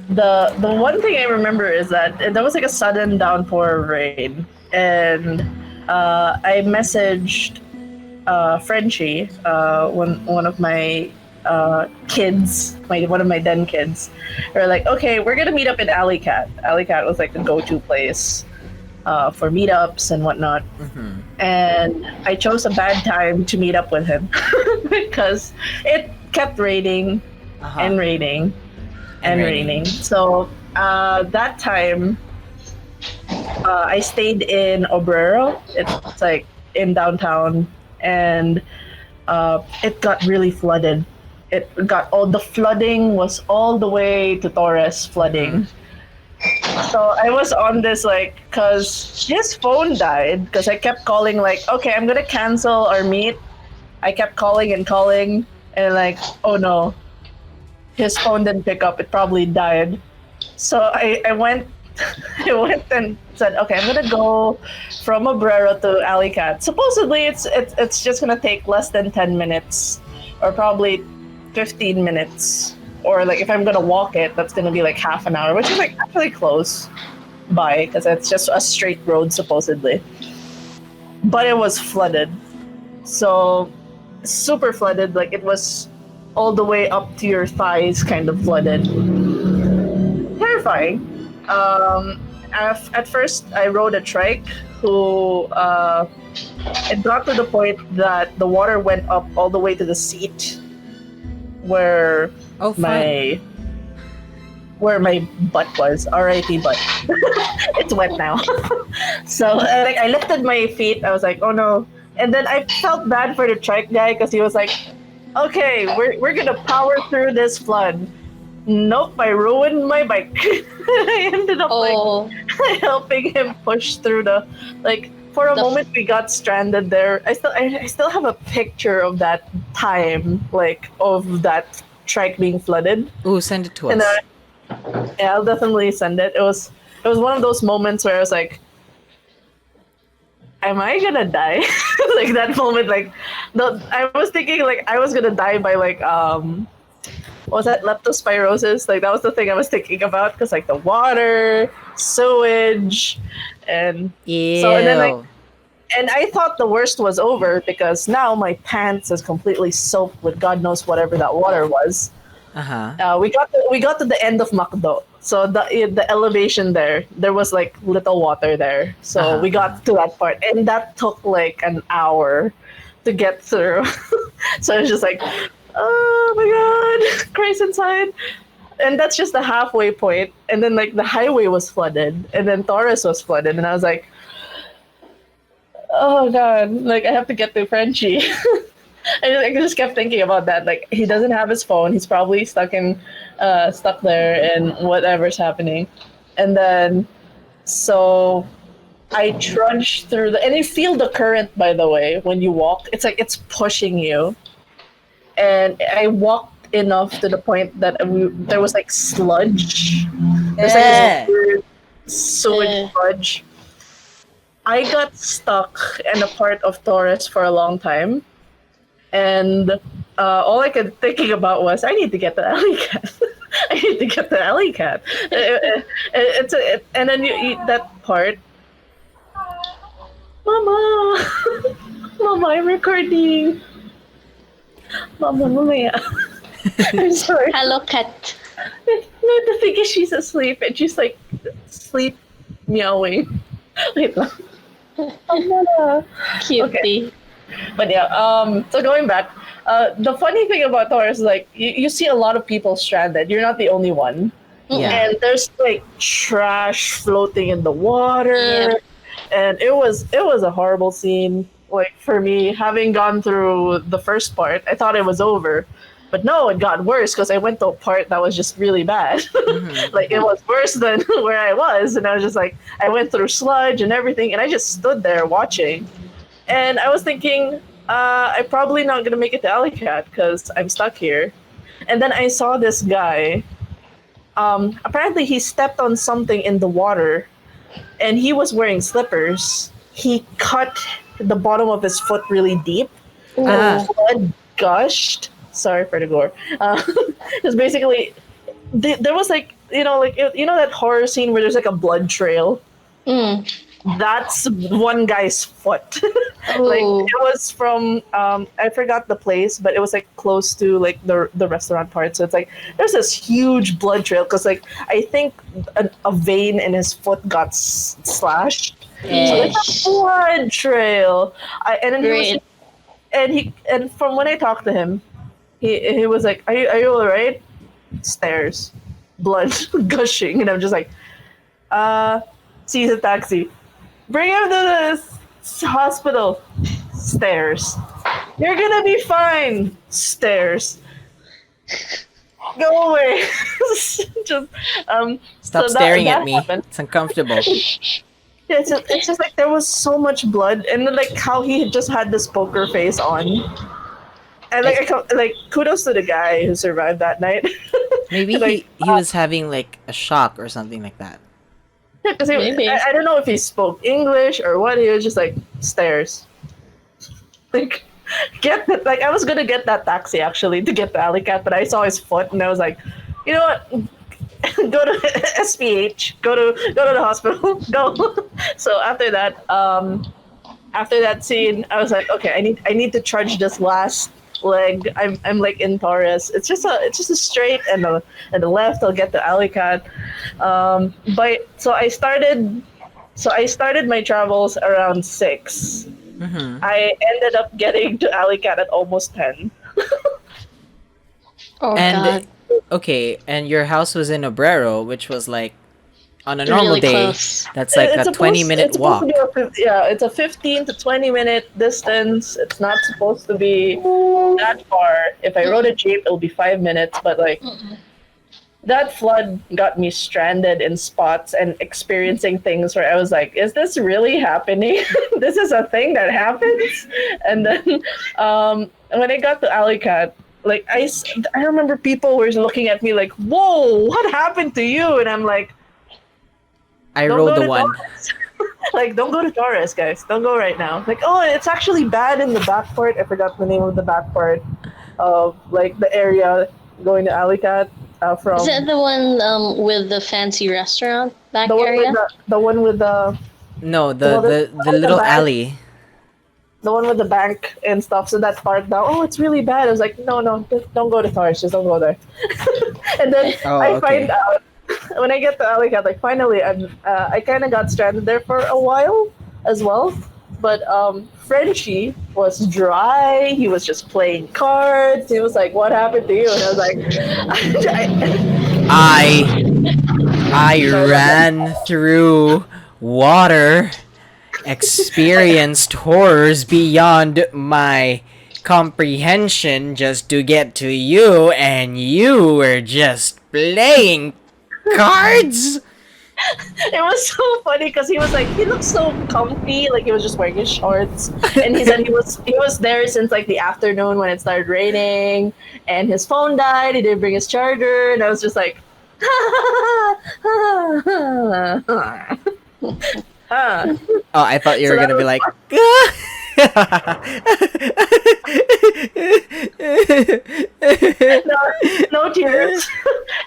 The one thing I remember is that there was like a sudden downpour of rain, and I messaged Frenchie, one of my kids, one of my den kids. We're like, okay, we're gonna meet up in Alley Cat. Alley Cat was like the go-to place for meetups and whatnot. And I chose a bad time to meet up with him because it kept raining and raining and raining. So that time I stayed in Obrero. It's like in downtown, and it got really flooded. The flooding was all the way to Torres flooding. So I was on this like, cause his phone died, cause I kept calling like, okay, I'm gonna cancel our meet. I kept calling and calling, and like, oh no, his phone didn't pick up. It probably died. So I went, I went and said, okay, I'm gonna go from Obrero to Alley Cat. Supposedly, it's just gonna take less than 10 minutes, or probably 15 minutes. Or like if I'm gonna walk it, that's gonna be like half an hour, which is like actually close by because it's just a straight road supposedly. But it was flooded, so super flooded. Like it was all the way up to your thighs, kind of flooded. Terrifying. At first, I rode a trike. Who it got to the point that the water went up all the way to the seat, where Oh, fun. my butt was. R.I.P. butt. It's wet now. So like I lifted my feet. I was like, oh no. And then I felt bad for the trike guy because he was like, okay, we're gonna power through this flood. Nope, I ruined my bike. I ended up like helping him push through the like. For a moment, we got stranded there. I still have a picture of that time, like of that trike being flooded. Ooh, send it to us. And yeah, I'll definitely send it. It was one of those moments where I was like, am I gonna die? Like that moment, like I was thinking like I was gonna die by like what was that, leptospirosis? Like that was the thing I was thinking about because like the water, sewage, and so and then like, and I thought the worst was over because now my pants is completely soaked with God knows whatever that water was. We got to the end of Macdo, so the elevation there was like little water there. So we got to that part, and that took like an hour to get through. So I was just like, oh my God, Christ inside. And that's just the halfway point. And then like the highway was flooded, and then Taurus was flooded, and I was like, oh God, like I have to get to Frenchie. I just kept thinking about that. Like he doesn't have his phone. He's probably stuck there and whatever's happening. And then so I trudged through and you feel the current, by the way, when you walk. It's like it's pushing you. And I walked enough to the point that there was like sludge. There's like this weird sewage sludge. I got stuck in a part of Taurus for a long time. And all I kept thinking about was, I need to get the alley cat. I need to get the alley cat. And then you eat that part. Mama! Mama, I'm recording. Mama, mamaya. I'm sorry. Hello, cat. No, the thing is she's asleep and she's like sleep meowing. Wait lang. Mama. Cutie. Okay. But yeah, so going back, the funny thing about Taurus is like you see a lot of people stranded. You're not the only one. Yeah. And there's like trash floating in the water. And it was a horrible scene. Like for me, having gone through the first part, I thought it was over. But no, it got worse because I went to a part that was just really bad. Like it was worse than where I was. And I was just like, I went through sludge and everything. And I just stood there watching. And I was thinking, I'm probably not going to make it to Alley Cat because I'm stuck here. And then I saw this guy. Apparently he stepped on something in the water. And he was wearing slippers. He cut the bottom of his foot really deep. Blood gushed. Sorry for the gore. Because basically, there was like, like that horror scene where there's like a blood trail? That's one guy's foot. Like it was from I forgot the place, but it was like close to like the restaurant part. So it's like there's this huge blood trail because like I think a vein in his foot got slashed. So it's a blood trail. And from when I talked to him, he was like, "Are you all right?" Stairs, blood gushing, and I'm just like, "Seize a taxi, bring him to the hospital." Stairs. You're gonna be fine. Stairs. Go away. Just Stop so staring that at me. happened. It's uncomfortable. Yeah, it's just like there was so much blood, and then like how he just had this poker face on, And like kudos to the guy who survived that night. Maybe Like, he was having like a shock or something like that. Because Maybe. I don't know if he spoke English or what. He was just like stairs. Like like I was gonna get that taxi actually to get the alley cat, but I saw his foot and I was like, you know what? Go to SPH. Go to the hospital. Go. So after that scene, I was like, okay, I need to charge this last leg. I'm like in Taurus. It's just a straight and the left. I'll get the alley cat. But so I started my travels around 6. Mm-hmm. I ended up getting to alley cat at almost 10. Oh And God. okay, and your house was in Obrero, which was like on a normal Really day. close. That's like a 20-minute walk. It's a 15 to 20-minute distance. It's not supposed to be that far. If I rode a jeep, it'll be 5 minutes. But like that flood got me stranded in spots and experiencing things where I was like, "Is this really happening? This is a thing that happens." And then when I got to Alicat, like I remember people were looking at me like, "Whoa, what happened to you?" And I'm like, I Don't rolled go the to one. Taurus. Like, don't go to Taurus, guys. Don't go right now. Like, oh, it's actually bad in the back part. I forgot the name of the back part of like the area going to Alicat from Is that the one with the fancy restaurant back the one area? with the one with the No, Well, the the little back- alley. the one with the bank and stuff. So that part now, oh, it's really bad. I was like, no, don't go to Taurus. Just don't go there. And then Oh, I okay. find out when I get to Alicat, like finally, I kind of got stranded there for a while as well. But Frenchie was dry. He was just playing cards. He was like, "What happened to you?" And I was like, I ran through water, experienced horrors beyond my comprehension just to get to you, and you were just playing cards? It was so funny because he was like, he looked so comfy, like he was just wearing his shorts, and he said he was there since like the afternoon when it started raining, and his phone died. He didn't bring his charger, and I was just like, Oh, I thought you So were that gonna be was like, no tears.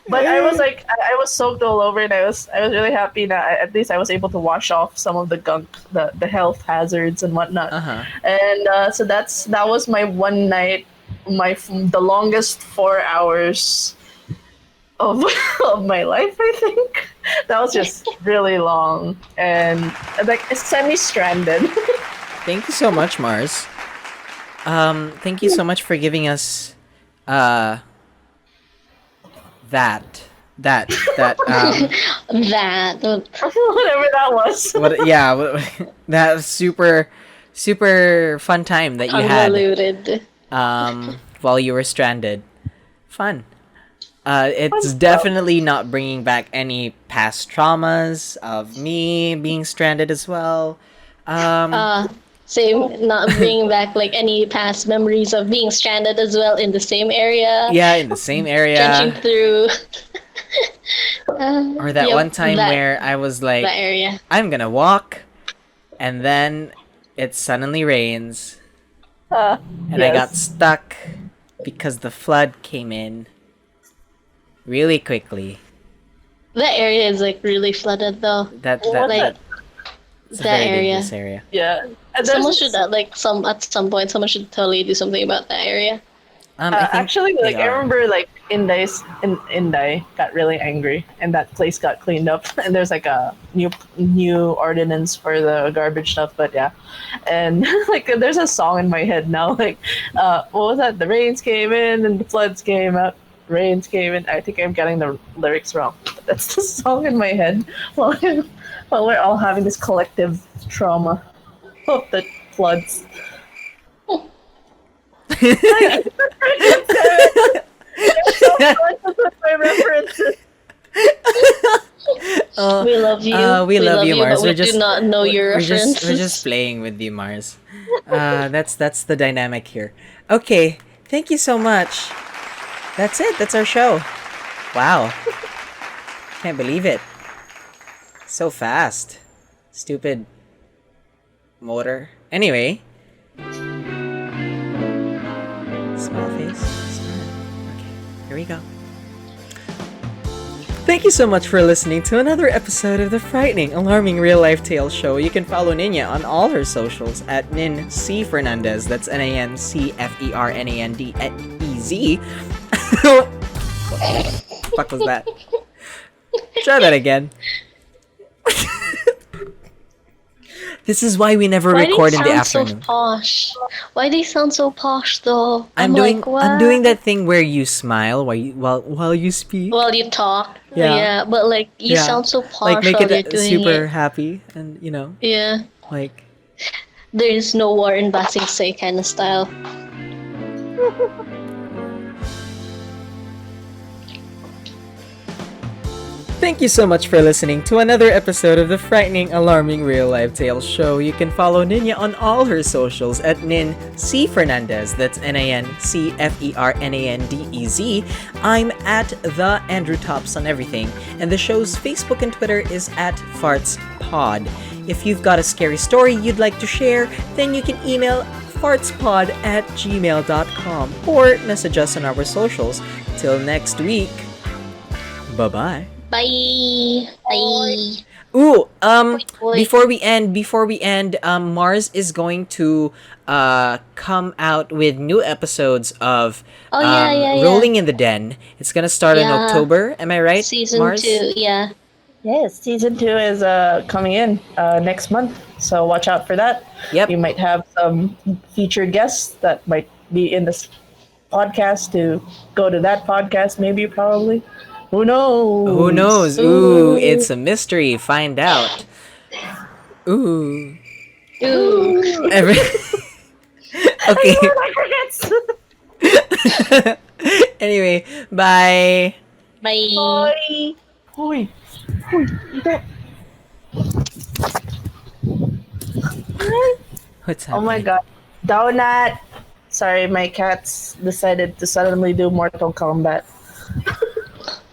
But I was like, I was soaked all over, and I was really happy that at least I was able to wash off some of the gunk, the health hazards and whatnot. Uh-huh. And so that was my one night, the longest 4 hours of of my life. I think that was just really long and like semi-stranded. Thank you so much, Mars. Thank you so much for giving us that That. Whatever that was. that super fun time that you had Convoluted. while you were stranded. Fun. It's definitely not bringing back any past traumas of me being stranded as well. Same, not bringing back like any past memories of being stranded as well in the same area. Yeah, in the same area. Drenching through. Or that one time where I was like, that area. I'm gonna walk, and then it suddenly rains, and I got stuck because the flood came in really quickly. That area is like really flooded though. It's a That very area. dangerous area. Yeah. And Someone there's- should at some point someone should totally do something about that area. I think actually, like they I are. remember, like Inday got really angry, and that place got cleaned up. And there's like a new ordinance for the garbage stuff. But yeah, and like there's a song in my head now. Like, what was that? The rains came in and the floods came out. Rains came in. I think I'm getting the lyrics wrong. That's the song in my head while we're all having this collective trauma of the floods. My references. We love you. We love you, Mars. But we do not know your references. We're just playing with you, Mars. That's the dynamic here. Okay, Thank you so much. That's it. That's our show. Wow. Can't believe it. So fast. Stupid motor. Anyway. Small face. Okay, here we go. Thank you so much for listening to another episode of the frightening, alarming real-life tale show. You can follow Niña on all her socials at Nin C Fernandez. That's NANCFERNANDEZ. Fuck was that? Try that again. This is why we never record in the afternoon. So posh? Why do you sound so posh though? I'm doing that thing where you smile while you speak. While you talk. Yeah. Yeah, but like you sound so posh like make while you're it doing super it. happy and Yeah. like There is no Warren Say kind of style. Thank you so much for listening to another episode of the frightening, alarming real-life tales show. You can follow Niña on all her socials at Nin C Fernandez. That's NANCFERNANDEZ. I'm at the Andrew Tops on everything, and the show's Facebook and Twitter is at FARTSPod. If you've got a scary story you'd like to share, then you can email fartspod@gmail.com or message us on our socials. Till next week, bye-bye. Bye. Bye. Ooh, Wait. before we end, Mars is going to come out with new episodes of Rolling in the Den. It's gonna start in Yeah. October. Am I right, Season Mars? 2, yeah. Yes, season 2 is coming in next month, so watch out for that. Yep. You might have some featured guests that might be in this podcast to go to that podcast, maybe, probably. Who knows? Who knows? Ooh, it's a mystery. Find out. Ooh. Ooh. Okay. Anyway, bye. Bye. Hoi. Hoi. What's Oh my happening? god. Donut. Sorry, my cats decided to suddenly do Mortal Kombat.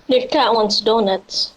Your cat wants donuts.